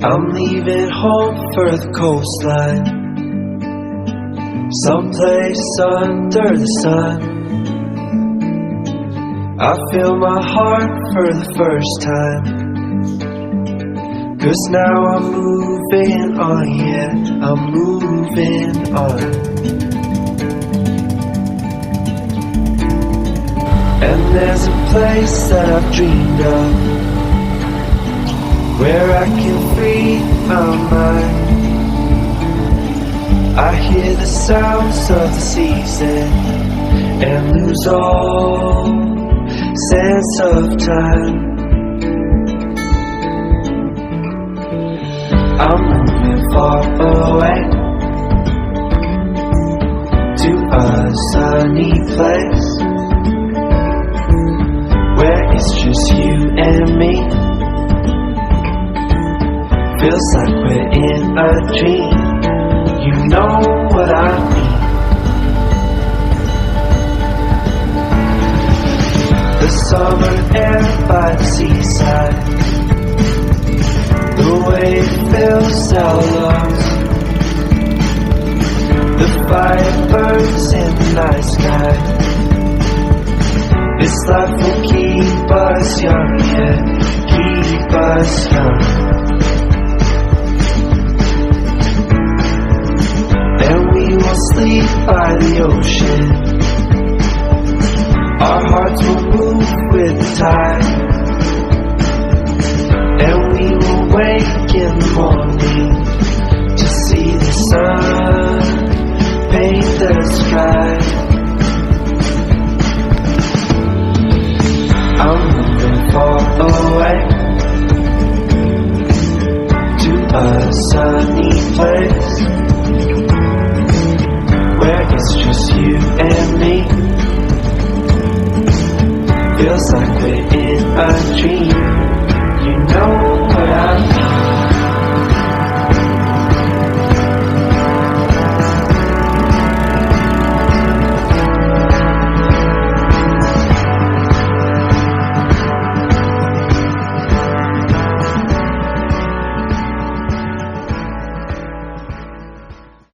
I'm leaving home for the coastline, someplace under the sun. I feel my heart for the first time, 'cause now I'm moving on, yeah, I'm moving on. And there's a place that I've dreamed of, where I can free my mind. I hear the sounds of the season and lose all sense of time. I'm moving far away to a sunny place where it's just you and me. Feels like we're in a dream. You know what I mean. The summer air by the seaside, the way it fills our lungs, the fire burns in the night sky. This life will keep us young, yeah, keep us young. Sleep by the ocean, our hearts will move with the tide, and we will wake in the morning to see the sun paint the sky. I'm moving far away to a sunny place where it's just you and me. Feels like we're in a dream. You know